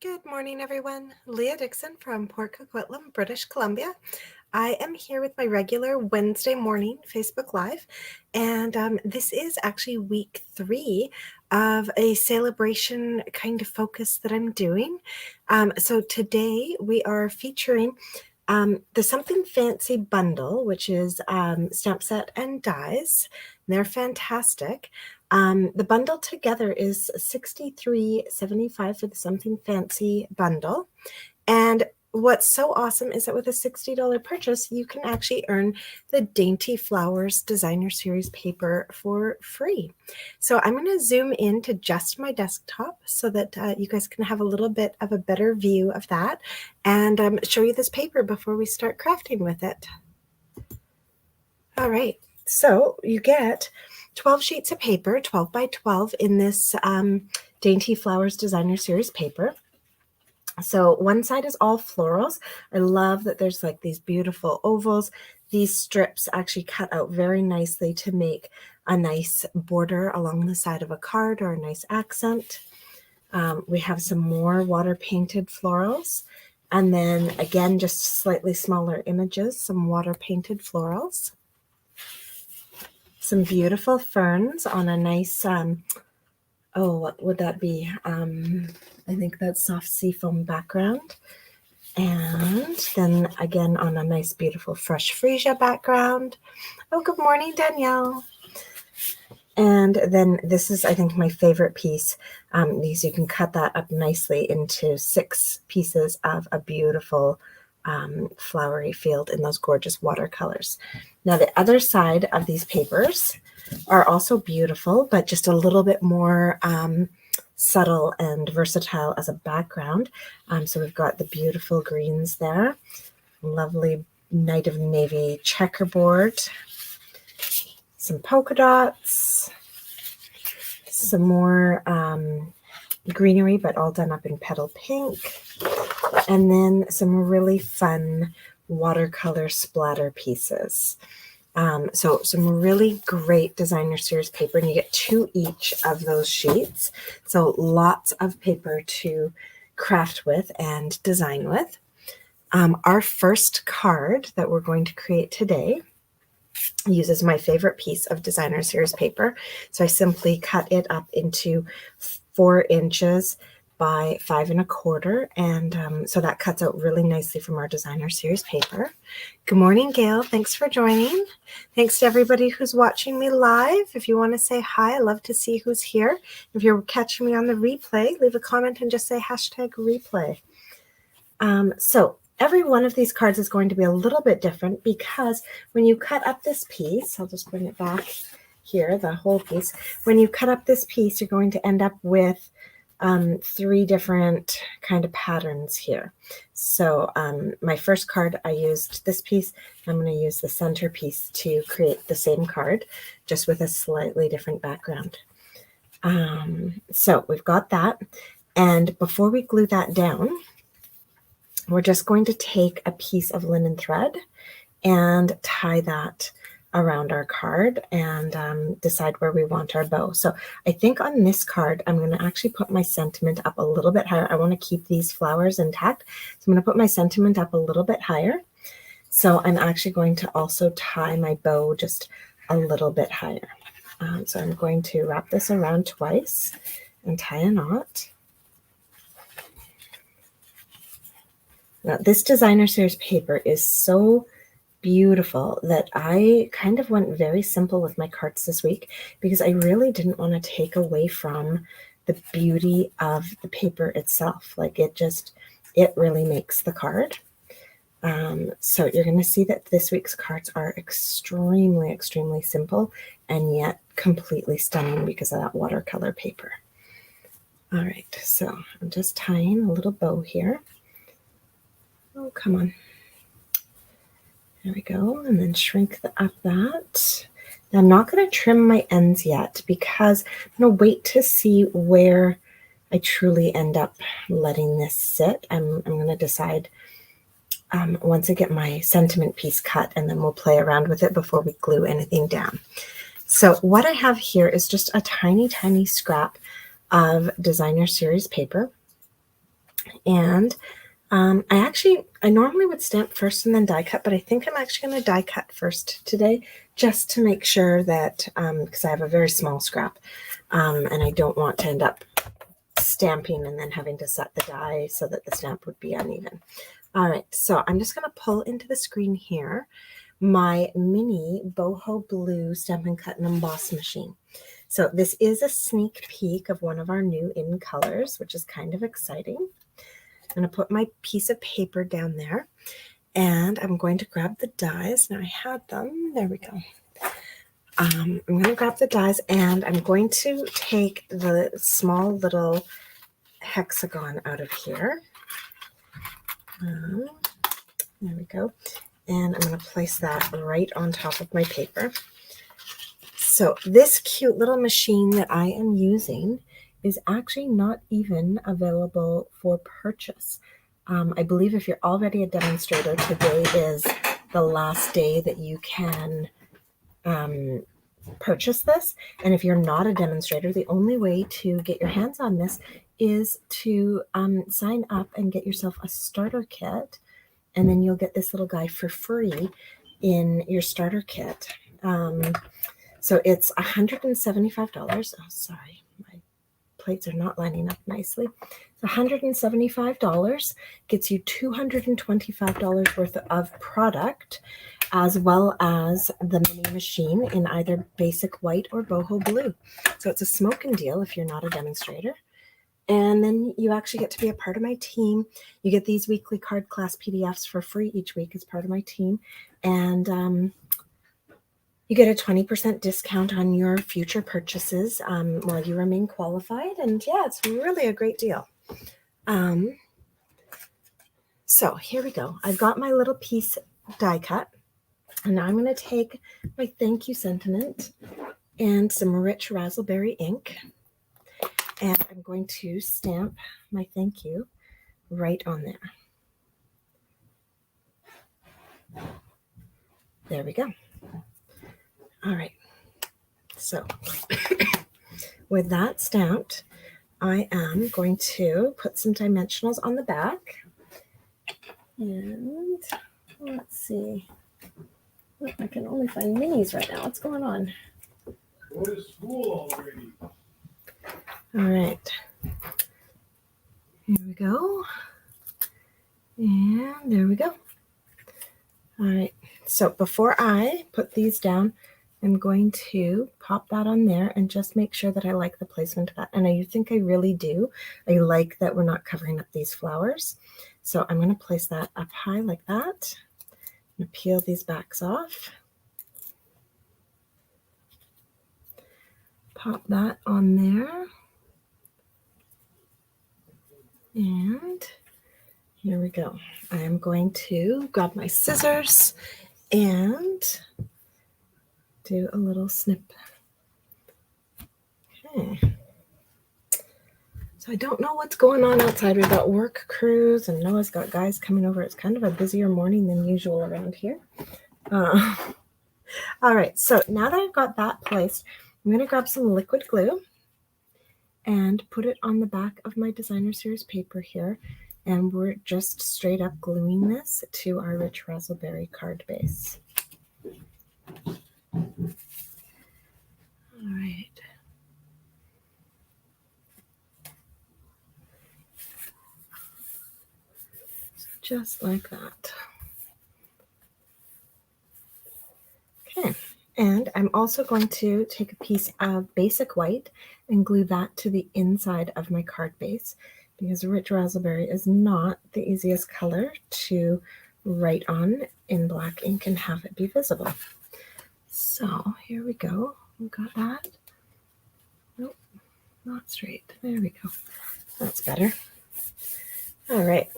Good morning, everyone. Leah Dixon from Port Coquitlam, British Columbia. I am here with my regular Wednesday morning Facebook Live, and this is actually week 3 of a Sale-a-bration kind of focus that I'm doing. So today we are featuring the Something Fancy bundle, which is stamp set and dies. They're fantastic. The bundle together is $63.75 for the Something Fancy bundle. And what's so awesome is that with a $60 purchase, you can actually earn the Dainty Flowers Designer Series paper for free. So I'm going to zoom in to just my desktop so that you guys can have a little bit of a better view of that and show you this paper before we start crafting with it. All right, so you get 12 sheets of paper, 12 by 12 in this Dainty Flowers Designer Series paper. So one side is all florals. I love that there's like these beautiful ovals. These strips actually cut out very nicely to make a nice border along the side of a card or a nice accent. We have some more water painted florals. And then again, just slightly smaller images, some water painted florals. Some beautiful ferns on a nice, what would that be? I think that's soft seafoam background. And then again on a nice, beautiful fresh freesia background. Oh, good morning, Danielle. And then this is, I think, my favorite piece. These, you can cut that up nicely into 6 pieces of a beautiful flowery field in those gorgeous watercolors. Now the other side of these papers are also beautiful, but just a little bit more subtle and versatile as a background. So we've got the beautiful greens there, lovely night of navy checkerboard, some polka dots, some more greenery, but all done up in petal pink, and then some really fun watercolor splatter pieces. So some really great designer series paper, and you get 2 each of those sheets. So lots of paper to craft with and design with. Our first card that we're going to create today uses my favorite piece of designer series paper. So I simply cut it up into 4 inches by 5 1/4, and so that cuts out really nicely from our designer series paper. Good morning, Gail. Thanks for joining. Thanks to everybody who's watching me live. If you want to say hi, I love to see who's here. If you're catching me on the replay, leave a comment and just say #replay. So every one of these cards is going to be a little bit different, because when you cut up this piece, I'll just bring it back here, the whole piece. When you cut up this piece, you're going to end up with 3 different kind of patterns here. So my first card, I used this piece. I'm going to use the center piece to create the same card, just with a slightly different background. So we've got that. And before we glue that down, we're just going to take a piece of linen thread and tie that around our card and decide where we want our bow. So I think on this card, I'm going to actually put my sentiment up a little bit higher. I want to keep these flowers intact. So I'm going to put my sentiment up a little bit higher. So I'm actually going to also tie my bow just a little bit higher. So I'm going to wrap this around twice and tie a knot. Now this designer series paper is so beautiful that I kind of went very simple with my cards this week, because I really didn't want to take away from the beauty of the paper itself. Like it really makes the card. So you're going to see that this week's cards are extremely, extremely simple and yet completely stunning because of that watercolor paper. All right, so I'm just tying a little bow here. Oh, come on. There we go, and then shrink up that. Now I'm not going to trim my ends yet, because I'm going to wait to see where I truly end up letting this sit. I'm going to decide once I get my sentiment piece cut, and then we'll play around with it before we glue anything down. So what I have here is just a tiny, tiny scrap of designer series paper. And I normally would stamp first and then die cut, but I think I'm actually going to die cut first today, just to make sure that, because I have a very small scrap, and I don't want to end up stamping and then having to set the die so that the stamp would be uneven. All right, so I'm just going to pull into the screen here my mini boho blue Stampin' Cut and Emboss machine. So this is a sneak peek of one of our new in colors, which is kind of exciting. I'm going to put my piece of paper down there, and I'm going to grab the dies. Now I had them. There we go. I'm going to grab the dies, and I'm going to take the small little hexagon out of here. There we go. And I'm going to place that right on top of my paper. So this cute little machine that I am using is actually not even available for purchase. I believe if you're already a demonstrator, today is the last day that you can purchase this. And if you're not a demonstrator, the only way to get your hands on this is to sign up and get yourself a starter kit, and then you'll get this little guy for free in your starter kit. So it's $175. Oh, sorry, my plates are not lining up nicely. It's $175, gets you $225 worth of product, as well as the mini machine in either basic white or boho blue. So it's a smoking deal if you're not a demonstrator. And then you actually get to be a part of my team. You get these weekly card class PDFs for free each week as part of my team. And you get a 20% discount on your future purchases while you remain qualified. And yeah, it's really a great deal. So here we go. I've got my little piece die cut. And now I'm going to take my thank you sentiment and some rich raspberry ink. And I'm going to stamp my thank you right on there. There we go. All right. So with that stamped, I am going to put some dimensionals on the back. And let's see. I can only find minis right now. What's going on? Go to school already. All right. Here we go. And there we go. All right. So before I put these down, I'm going to pop that on there and just make sure that I like the placement of that. And I think I really do. I like that we're not covering up these flowers. So I'm going to place that up high like that. I'm going to peel these backs off. Pop that on there. And here we go. I am going to grab my scissors and do a little snip. Okay. So I don't know what's going on outside. We've got work crews and Noah's got guys coming over. It's kind of a busier morning than usual around here. All right. So now that I've got that placed, I'm going to grab some liquid glue and put it on the back of my designer series paper here. And we're just straight up gluing this to our rich raspberry card base. All right. Just like that. Okay. And I'm also going to take a piece of basic white and glue that to the inside of my card base, because rich raspberry is not the easiest color to write on in black ink and have it be visible. So here we go. We've got that. Nope, not straight. There we go. That's better. All right.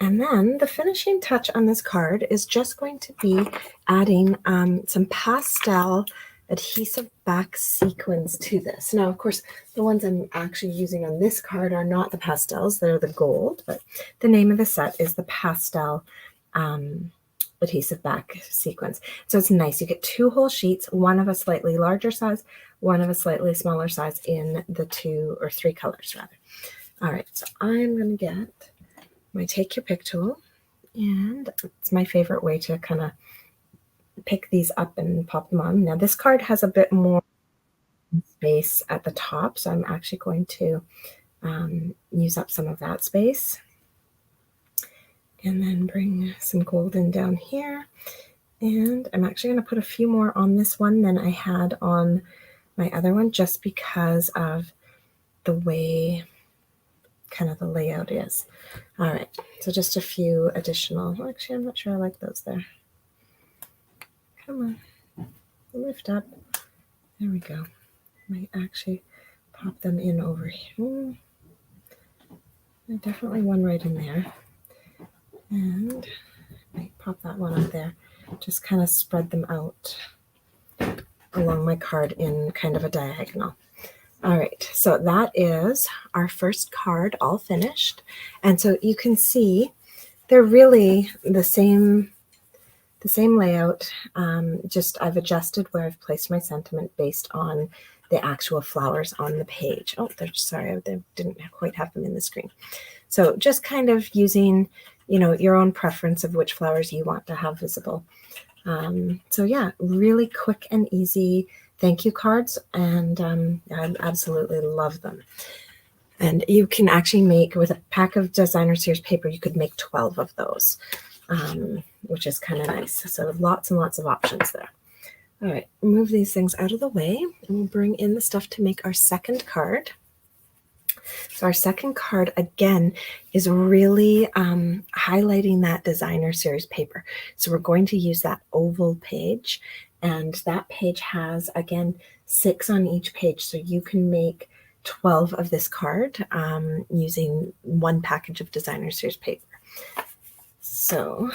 And then the finishing touch on this card is just going to be adding some pastel adhesive back sequins to this. Now, of course, the ones I'm actually using on this card are not the pastels, they're the gold, but the name of the set is the pastel adhesive back sequins. So it's nice. You get two whole sheets, one of a slightly larger size, one of a slightly smaller size in the 2 or 3 colors rather. All right, so I'm going to get my Take Your Pick tool, and it's my favorite way to kind of pick these up and pop them on. Now this card has a bit more space at the top, so I'm actually going to use up some of that space. And then bring some golden down here. And I'm actually going to put a few more on this one than I had on my other one, just because of the way kind of the layout is. All right, so just a few additional, actually I'm not sure I like those there. Come on, lift up. There we go. Might actually pop them in over here. There's definitely one right in there. And might pop that one up there. Just kind of spread them out along my card in kind of a diagonal. All right, so that is our first card all finished. And so you can see they're really the same layout, just I've adjusted where I've placed my sentiment based on the actual flowers on the page. Oh, sorry, they didn't quite have them in the screen. So just kind of using, you know, your own preference of which flowers you want to have visible. So yeah, really quick and easy thank you cards, and I absolutely love them. And you can actually make, with a pack of designer series paper, you could make 12 of those, which is kind of nice. So lots and lots of options there. All right, move these things out of the way, and we'll bring in the stuff to make our second card. So our second card, again, is really highlighting that designer series paper. So we're going to use that oval page, and that page has, again, 6 on each page. So you can make 12 of this card using one package of designer series paper. So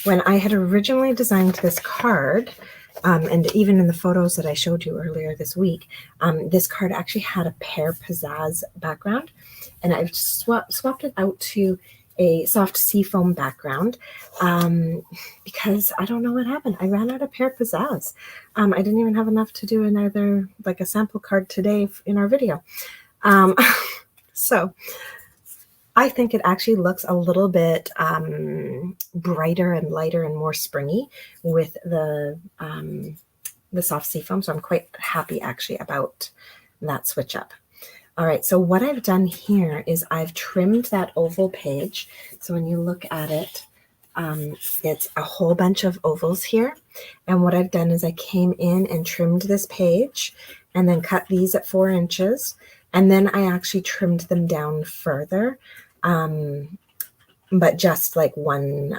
when I had originally designed this card, and even in the photos that I showed you earlier this week, this card actually had a pear pizzazz background, and I've swapped it out to a soft seafoam background because I don't know what happened. I ran out of pear pizzazz. I didn't even have enough to do another, like a sample card today in our video. So I think it actually looks a little bit brighter and lighter and more springy with the soft seafoam. So I'm quite happy actually about that switch up. All right, so what I've done here is I've trimmed that oval page. So when you look at it, it's a whole bunch of ovals here. And what I've done is I came in and trimmed this page and then cut these at 4 inches. And then I actually trimmed them down further, but just like one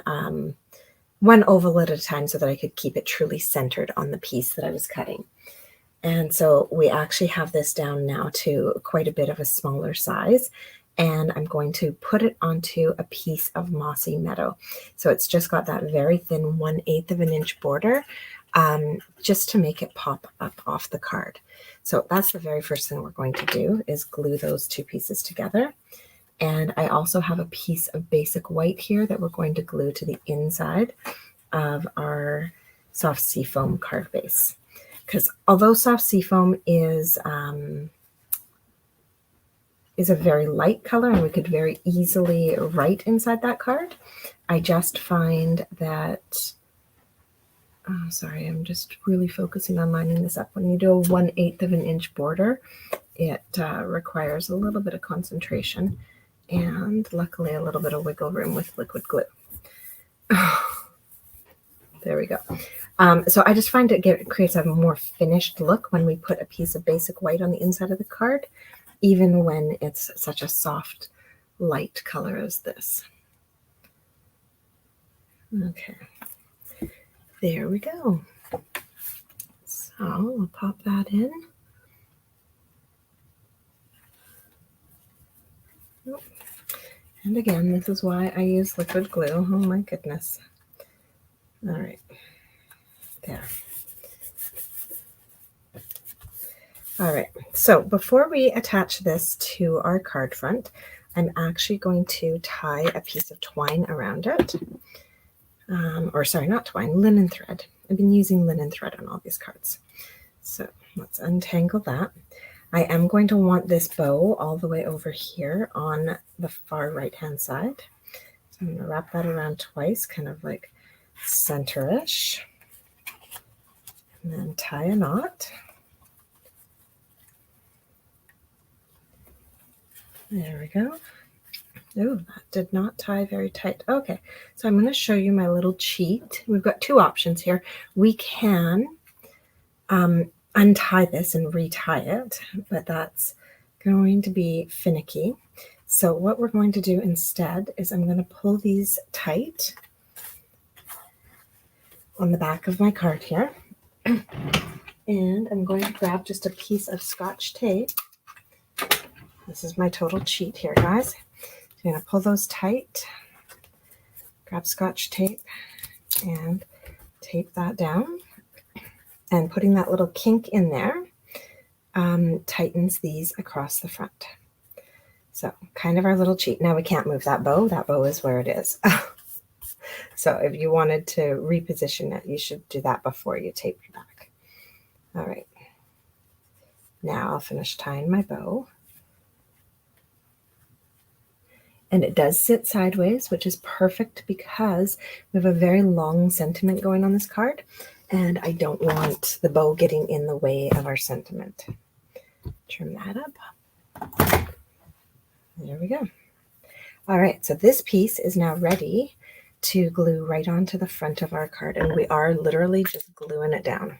oval at a time so that I could keep it truly centered on the piece that I was cutting. And so we actually have this down now to quite a bit of a smaller size. And I'm going to put it onto a piece of mossy meadow. So it's just got that very thin 1/8 of an inch border, just to make it pop up off the card. So that's the very first thing we're going to do, is glue those two pieces together. And I also have a piece of basic white here that we're going to glue to the inside of our soft seafoam card base. Because although soft seafoam is a very light color and we could very easily write inside that card, I just find that, oh, sorry, I'm just really focusing on lining this up. When you do a 1/8 of an inch border, it requires a little bit of concentration and luckily a little bit of wiggle room with liquid glue. There we go. So I just find it creates a more finished look when we put a piece of basic white on the inside of the card, even when it's such a soft, light color as this. Okay, there we go. So we'll pop that in. And again, this is why I use liquid glue. Oh my goodness. All right, there. All right, so before we attach this to our card front, I'm actually going to tie a piece of twine around it. Or sorry, not twine, linen thread. I've been using linen thread on all these cards. So let's untangle that. I am going to want this bow all the way over here on the far right hand side. So I'm going to wrap that around twice, kind of like center-ish, and then tie a knot. There we go. Oh, that did not tie very tight. Okay, so I'm going to show you my little cheat. We've got two options here. We can untie this and retie it, but that's going to be finicky. So what we're going to do instead is I'm going to pull these tight on the back of my card here. And I'm going to grab just a piece of Scotch tape. This is my total cheat here, guys. I'm going to pull those tight, grab Scotch tape, and tape that down. And putting that little kink in there tightens these across the front. So kind of our little cheat. Now we can't move that bow. That bow is where it is. So if you wanted to reposition it, you should do that before you tape your back. All right. Now I'll finish tying my bow. And it does sit sideways, which is perfect because we have a very long sentiment going on this card. And I don't want the bow getting in the way of our sentiment. Trim that up. There we go. All right, so this piece is now ready to glue right onto the front of our card. And we are literally just gluing it down.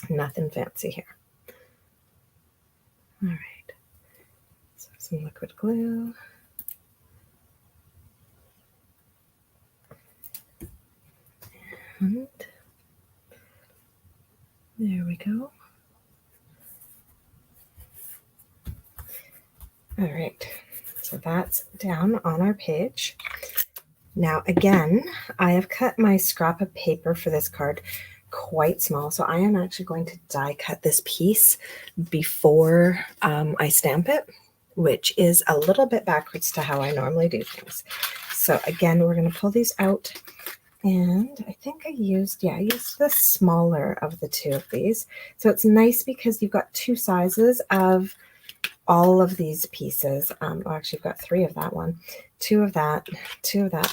Nothing fancy here. All right, so some liquid glue. And there we go. All right, so that's down on our page. Now again, I have cut my scrap of paper for this card quite small, so I am actually going to die cut this piece before I stamp it, which is a little bit backwards to how I normally do things. So again, we're going to pull these out. And I think I used the smaller of the two of these. So it's nice because you've got two sizes of all of these pieces. Well, actually, I've got three of that one, two of that.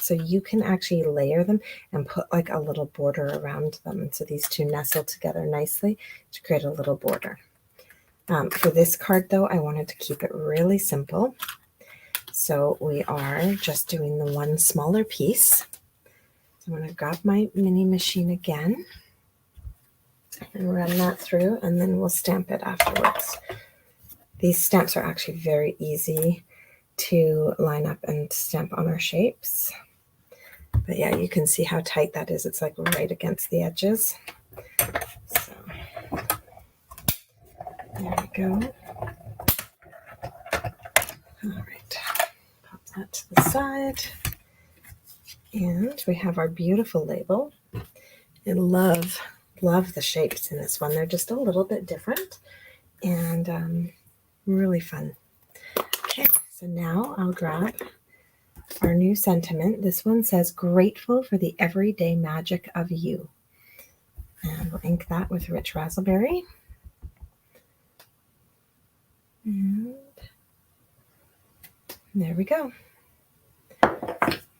So you can actually layer them and put like a little border around them. And so these two nestle together nicely to create a little border. For this card, though, I wanted to keep it really simple. So we are just doing the one smaller piece. So I'm going to grab my mini machine again and run that through, and then we'll stamp it afterwards. These stamps are actually very easy to line up and stamp on our shapes. But yeah, you can see how tight that is. It's like right against the edges. So there we go. All right, pop that to the side. And we have our beautiful label. I love the shapes in this one. They're just a little bit different and really fun. Okay, so now I'll grab our new sentiment. This one says, "Grateful for the everyday magic of you." And we'll ink that with Rich Raspberry. And there we go.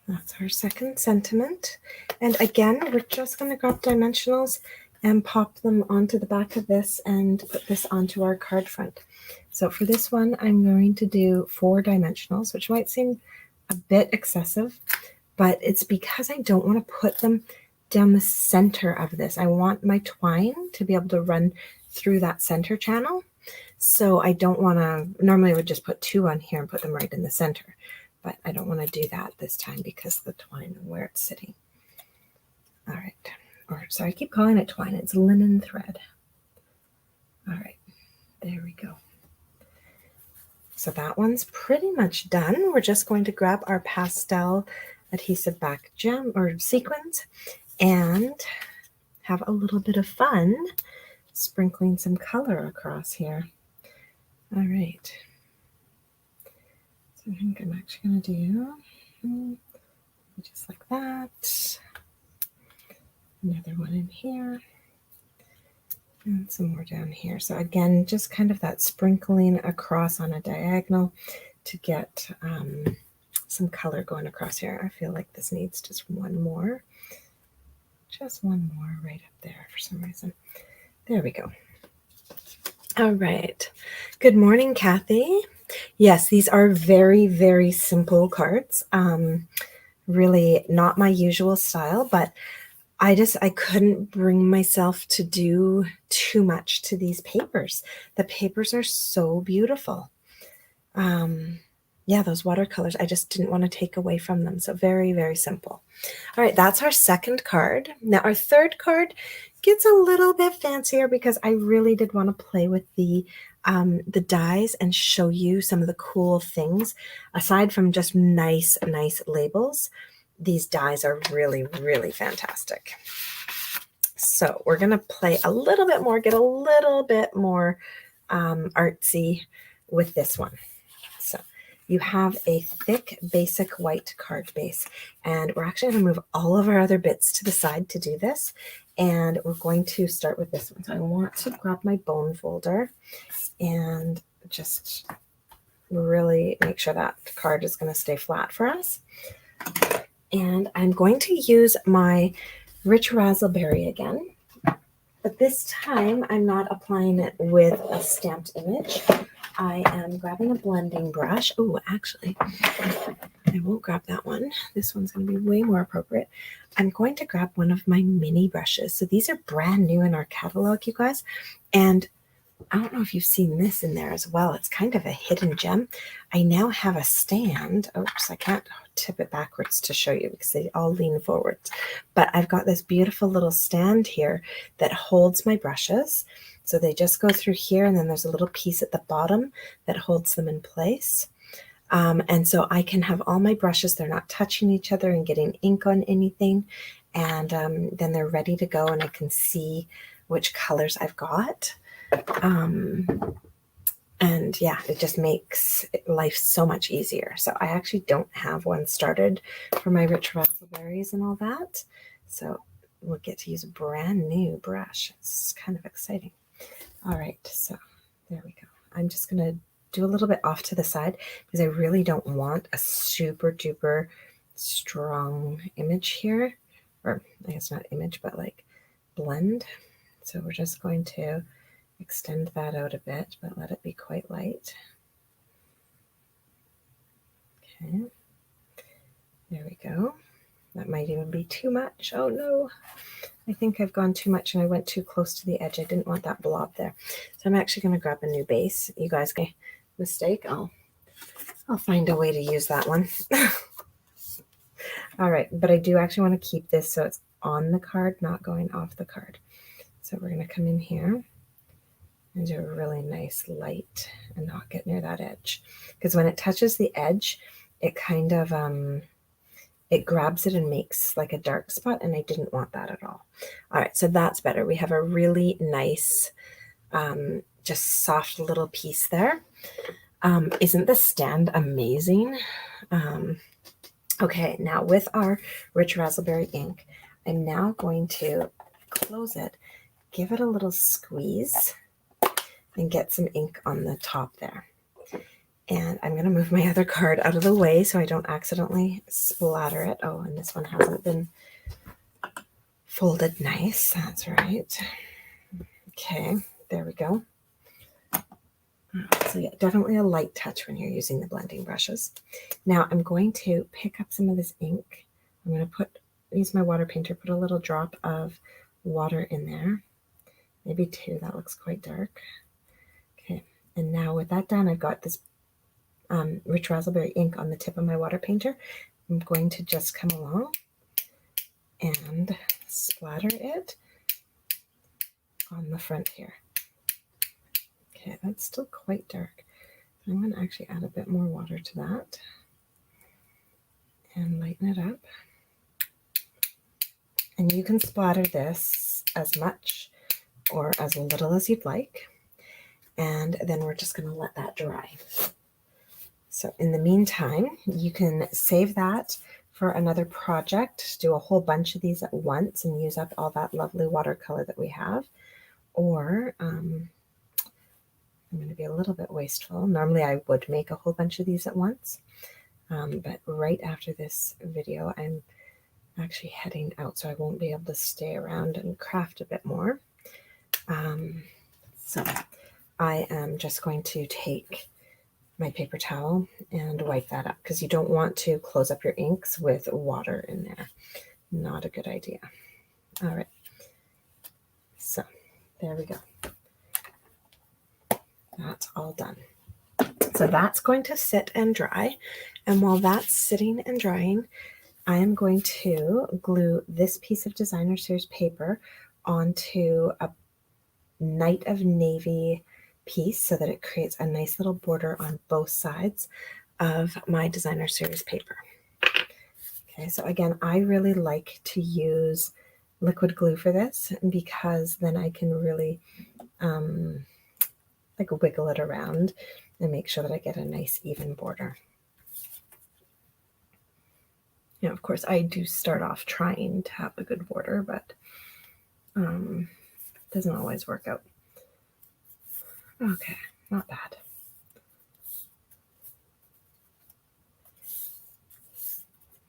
That's our second sentiment. And again, we're just going to grab dimensionals and pop them onto the back of this and put this onto our card front. So for this one, I'm going to do 4 dimensionals, which might seem a bit excessive, but it's because I don't want to put them down the center of this. I want my twine to be able to run through that center channel. So I don't want to, normally I would just put 2 on here and put them right in the center. But I don't want to do that this time because of the twine and where it's sitting. All right. Or sorry, I keep calling it twine. It's linen thread. All right. There we go. So that one's pretty much done. We're just going to grab our pastel adhesive back gem or sequins and have a little bit of fun sprinkling some color across here. All right. I think I'm actually going to do just like that. Another one in here. And some more down here. So again, just kind of that sprinkling across on a diagonal to get some color going across here. I feel like this needs just one more right up there for some reason. There we go. All right. Good morning, Kathy. Yes, these are very, very simple cards. Really not my usual style, but I couldn't bring myself to do too much to these papers. The papers are so beautiful. Yeah, those watercolors, I just didn't want to take away from them. So very, very simple. All right, that's our second card. Now our third card gets a little bit fancier because I really did want to play with the dies and show you some of the cool things. Aside from just nice labels, these dies are really, really fantastic. So we're going to play a little bit more, get a little bit more artsy with this one. So you have a thick basic white card base, and we're actually going to move all of our other bits to the side to do this. And we're going to start with this one. So I want to grab my bone folder and just really make sure that card is going to stay flat for us. And I'm going to use my Rich Razzleberry again, but this time I'm not applying it with a stamped image. I am grabbing a blending brush. Oh, actually, I won't grab that one. This one's going to be way more appropriate. I'm going to grab one of my mini brushes. So these are brand new in our catalog, you guys. And I don't know if you've seen this in there as well. It's kind of a hidden gem. I now have a stand. Oops, I can't tip it backwards to show you because they all lean forwards. But I've got this beautiful little stand here that holds my brushes. So they just go through here, and then there's a little piece at the bottom that holds them in place. And so I can have all my brushes. They're not touching each other and getting ink on anything. And then they're ready to go, and I can see which colors I've got. And yeah, it just makes life so much easier. So I actually don't have one started for my Rich Razzleberries and all that. So we'll get to use a brand new brush. It's kind of exciting. All right, so there we go. I'm just going to do a little bit off to the side because I really don't want a super duper strong image here. Or I guess not image, but like blend. So we're just going to extend that out a bit, but let it be quite light. Okay, there we go. That might even be too much. Oh no, I think I've gone too much and I went too close to the edge. I didn't want that blob there. So I'm actually going to grab a new base. You guys, okay, mistake. I'll find a way to use that one. All right, but I do actually want to keep this so it's on the card, not going off the card. So we're going to come in here and do a really nice light and not get near that edge. Because when it touches the edge, it kind of, it grabs it and makes like a dark spot, and I didn't want that at all. All right, so that's better. We have a really nice, just soft little piece there. Isn't the stand amazing? Okay, now with our Rich Razzleberry ink, I'm now going to close it, give it a little squeeze, and get some ink on the top there. And I'm going to move my other card out of the way so I don't accidentally splatter it. Oh, and this one hasn't been folded nice. That's right. Okay, there we go. So yeah, definitely a light touch when you're using the blending brushes. Now I'm going to pick up some of this ink. I'm going to use my water painter, put a little drop of water in there. Maybe 2, that looks quite dark. Okay, and now with that done, I've got this Rich Razzleberry ink on the tip of my water painter. I'm going to just come along and splatter it on the front here. Okay, that's still quite dark. I'm going to actually add a bit more water to that and lighten it up. And you can splatter this as much or as little as you'd like. And then we're just going to let that dry. So in the meantime, you can save that for another project, do a whole bunch of these at once and use up all that lovely watercolor that we have. or I'm going to be a little bit wasteful. Normally I would make a whole bunch of these at once, but right after this video I'm actually heading out, so I won't be able to stay around and craft a bit more. So I am just going to take my paper towel and wipe that up, because you don't want to close up your inks with water in there. Not a good idea. All right, so there we go. That's all done. So that's going to sit and dry, and while that's sitting and drying, I am going to glue this piece of Designer Series paper onto a Night of Navy piece so that it creates a nice little border on both sides of my Designer Series paper. Okay, so again, I really like to use liquid glue for this, because then I can really like wiggle it around and make sure that I get a nice even border. You know, of course, I do start off trying to have a good border, but it doesn't always work out. Okay, not bad.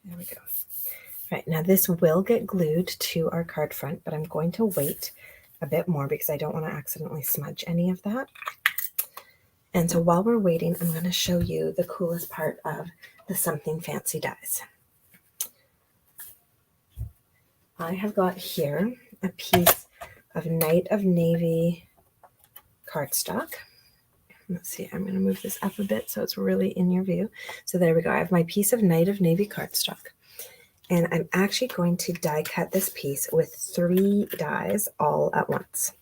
There we go. All right, now this will get glued to our card front, but I'm going to wait a bit more because I don't want to accidentally smudge any of that. And so while we're waiting, I'm going to show you the coolest part of the Something Fancy dies. I have got here a piece of Night of Navy cardstock. Let's see, I'm going to move this up a bit so it's really in your view. So there we go. I have my piece of Night of Navy cardstock. And I'm actually going to die cut this piece with 3 dies all at once.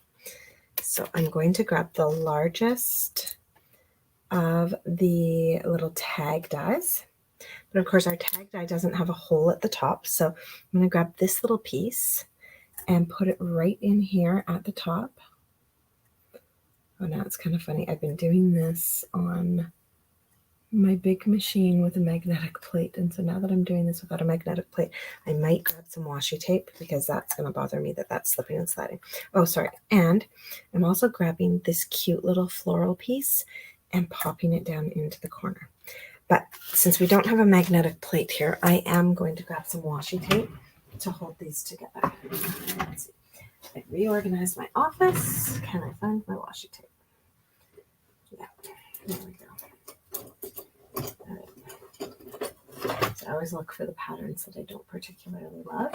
So I'm going to grab the largest of the little tag dies. But of course our tag die doesn't have a hole at the top. So I'm going to grab this little piece and put it right in here at the top. Oh, now it's kind of funny. I've been doing this on my big machine with a magnetic plate, and so now that I'm doing this without a magnetic plate, I might grab some washi tape, because that's going to bother me that that's slipping and sliding. Oh, sorry. And I'm also grabbing this cute little floral piece and popping it down into the corner. But since we don't have a magnetic plate here, I am going to grab some washi tape to hold these together. Let's see. I reorganized my office. Can I find my washi tape? Yeah, there we go. So I always look for the patterns that I don't particularly love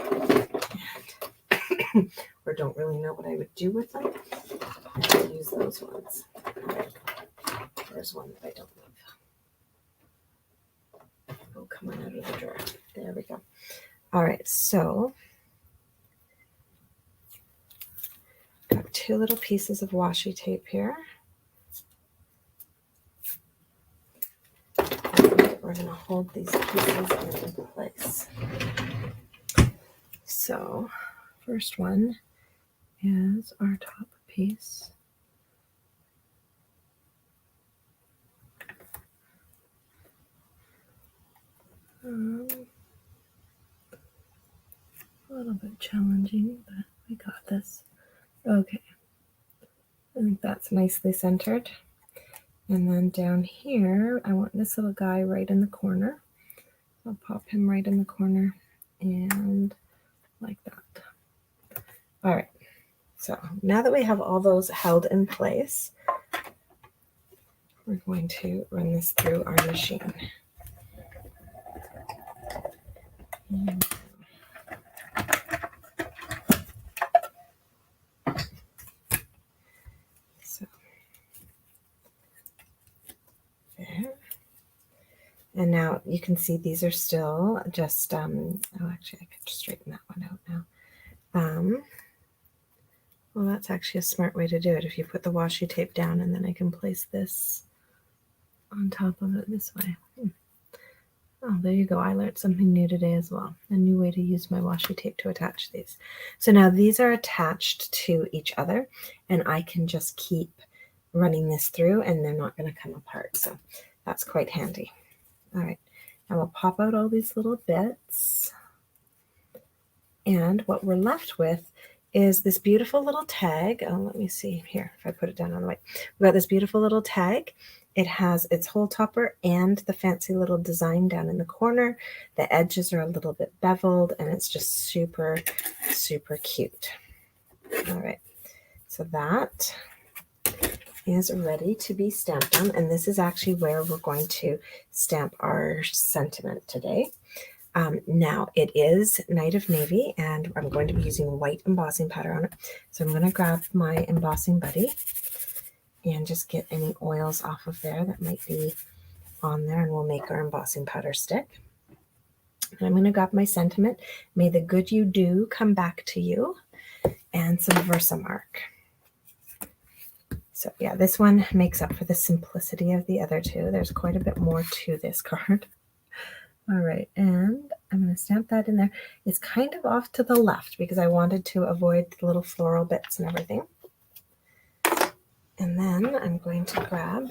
and or don't really know what I would do with them. I will use those ones. There's one that I don't love. Oh, come on out of the drawer. There we go. All right, so got 2 little pieces of washi tape here. We're going to hold these pieces in place. So, first one is our top piece. A little bit challenging, but we got this. Okay, I think that's nicely centered. And then down here, I want this little guy right in the corner. I'll pop him right in the corner and like that. All right, so now that we have all those held in place, we're going to run this through our machine. So there. And now you can see these are still just, oh, actually I could just straighten that one out now. Well, that's actually a smart way to do it. If you put the washi tape down and then I can place this on top of it this way. Oh, there you go. I learned something new today as well. A new way to use my washi tape to attach these. So now these are attached to each other, and I can just keep running this through and they're not going to come apart. So that's quite handy. All right, now we'll pop out all these little bits. And what we're left with is this beautiful little tag. Oh, let me see here if I put it down on the white. We've got this beautiful little tag. It has its hole topper and the fancy little design down in the corner. The edges are a little bit beveled, and it's just super, super cute. All right, so that is ready to be stamped on, and this is actually where we're going to stamp our sentiment today. Now it is Night of Navy, and I'm going to be using white embossing powder on it. So I'm going to grab my embossing buddy and just get any oils off of there that might be on there, and we'll make our embossing powder stick. And I'm going to grab my sentiment, May the Good You Do Come Back to You, and some Versamark. So yeah, this one makes up for the simplicity of the other two. There's quite a bit more to this card. All right, and I'm going to stamp that in there. It's kind of off to the left because I wanted to avoid the little floral bits and everything. And then I'm going to grab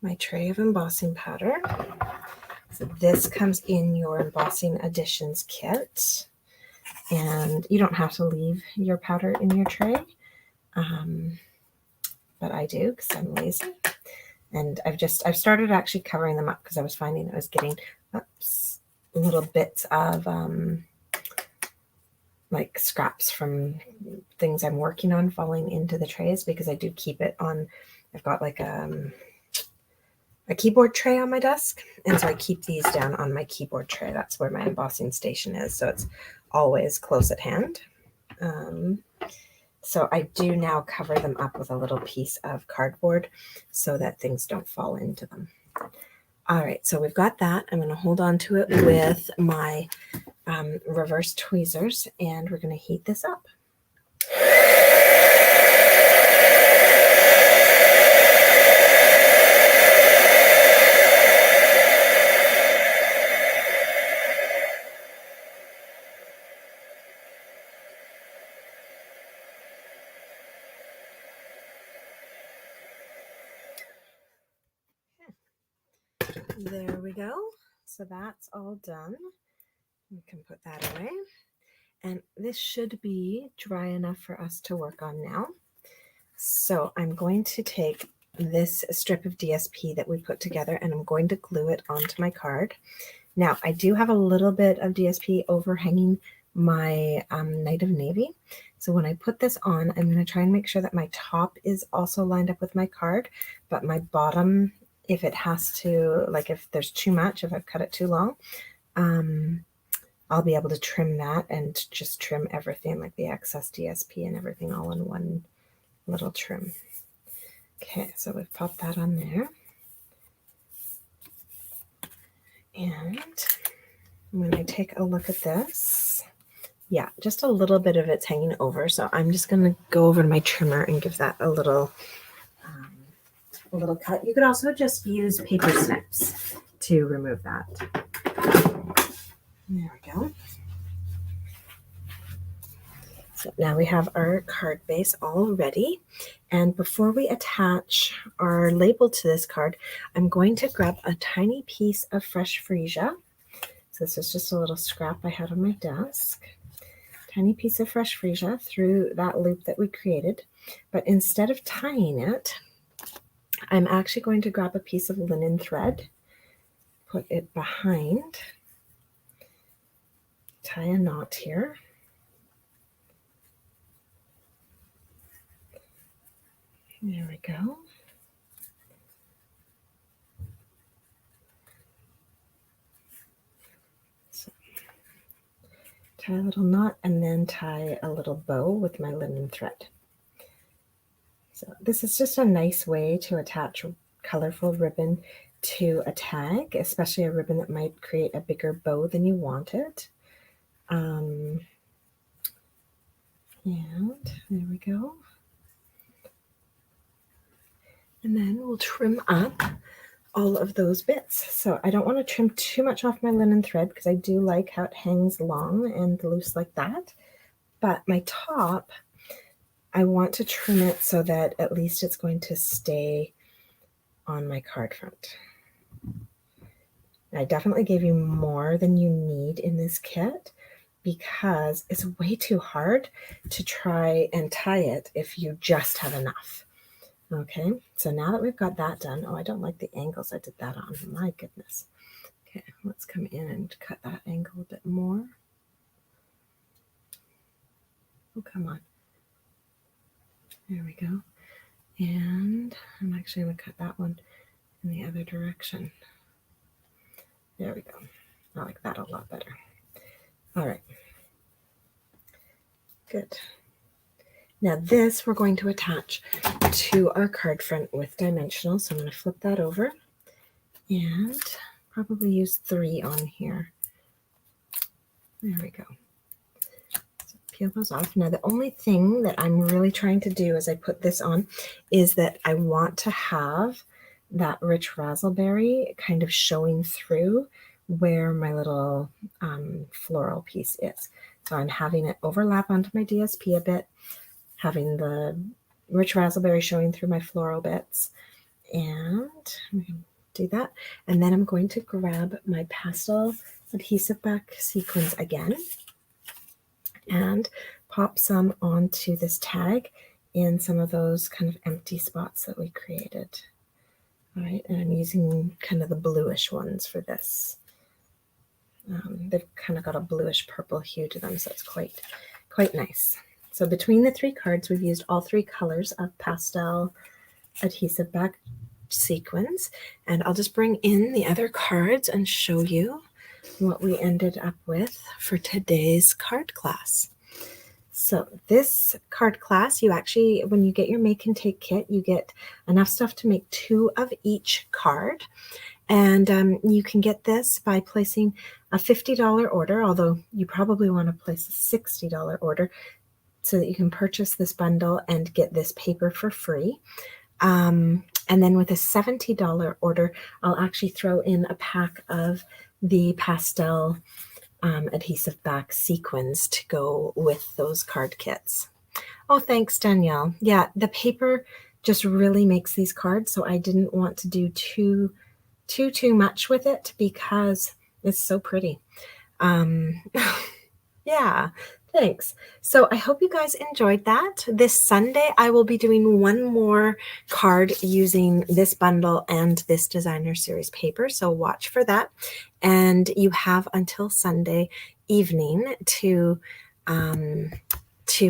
my tray of embossing powder. So this comes in your embossing additions kit, and you don't have to leave your powder in your tray, but I do because I'm lazy. And I've started actually covering them up because I was finding I was getting little bits of like scraps from things I'm working on falling into the trays, because I do keep it on. I've got like a keyboard tray on my desk, and so I keep these down on my keyboard tray. That's where my embossing station is, so it's always close at hand. So I do now cover them up with a little piece of cardboard so that things don't fall into them. All right, so we've got that. I'm going to hold on to it with my reverse tweezers, and we're going to heat this up. There we go. So that's all done. We can put that away. And this should be dry enough for us to work on now. So I'm going to take this strip of DSP that we put together, and I'm going to glue it onto my card. Now, I do have a little bit of DSP overhanging my Night of Navy. So when I put this on, I'm going to try and make sure that my top is also lined up with my card, but my bottom, if it has to, like if there's too much, if I've cut it too long, I'll be able to trim that and just trim everything, like the excess DSP and everything all in one little trim. Okay, so we've popped that on there. And when I take a look at this, yeah, just a little bit of it's hanging over. So I'm just going to go over to my trimmer and give that a little cut. You could also just use paper snips to remove that. There we go. So now we have our card base all ready. And before we attach our label to this card, I'm going to grab a tiny piece of fresh freesia. So this is just a little scrap I had on my desk. Tiny piece of fresh freesia through that loop that we created. But instead of tying it, I'm actually going to grab a piece of linen thread, put it behind, tie a knot here. There we go. So, tie a little knot and then tie a little bow with my linen thread. So this is just a nice way to attach colorful ribbon to a tag, especially a ribbon that might create a bigger bow than you wanted. And there we go. And then we'll trim up all of those bits. So I don't want to trim too much off my linen thread because I do like how it hangs long and loose like that. But my top, I want to trim it so that at least it's going to stay on my card front. I definitely gave you more than you need in this kit because it's way too hard to try and tie it if you just have enough. Okay, so now that we've got that done, oh, I don't like the angles I did that on, my goodness. Okay, let's come in and cut that angle a bit more. Oh, come on. There we go. And I'm actually going to cut that one in the other direction. There we go. I like that a lot better. All right. Good. Now this we're going to attach to our card front with dimensional. So I'm going to flip that over and probably use 3 on here. There we go. So peel those off. Now the only thing that I'm really trying to do as I put this on is that I want to have that rich razzleberry kind of showing through where my little floral piece is. So I'm having it overlap onto my DSP a bit, having the rich razzleberry showing through my floral bits, and I'm going to do that. And then I'm going to grab my pastel adhesive back sequins again and pop some onto this tag in some of those kind of empty spots that we created. All right, and I'm using kind of the bluish ones for this. They've kind of got a bluish purple hue to them, so it's quite nice. So between the 3 cards, we've used all 3 colors of pastel adhesive back sequins, and I'll just bring in the other cards and show you what we ended up with for today's card class. So this card class, you actually, when you get your make and take kit, you get enough stuff to make 2 of each card. And you can get this by placing a $50 order, although you probably want to place a $60 order so that you can purchase this bundle and get this paper for free. And then with a $70 order, I'll actually throw in a pack of the pastel adhesive back sequins to go with those card kits. Oh, thanks, Danielle. Yeah, the paper just really makes these cards, so I didn't want to do too much with it because it's so pretty. Yeah, thanks. So I hope you guys enjoyed that. This Sunday, I will be doing one more card using this bundle and this designer series paper. So watch for that. And you have until Sunday evening to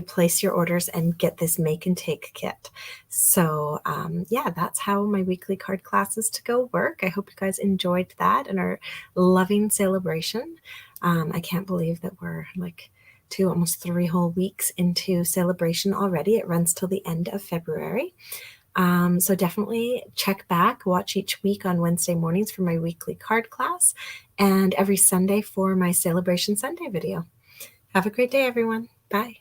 place your orders and get this make and take kit. So yeah, that's how my weekly card classes to go work. I hope you guys enjoyed that and are loving Sale-a-bration. I can't believe that we're like almost 3 whole weeks into Sale-a-bration already. It runs till the end of February. So definitely check back, watch each week on Wednesday mornings for my weekly card class and every Sunday for my Sale-a-bration Sunday video. Have a great day, everyone. Bye.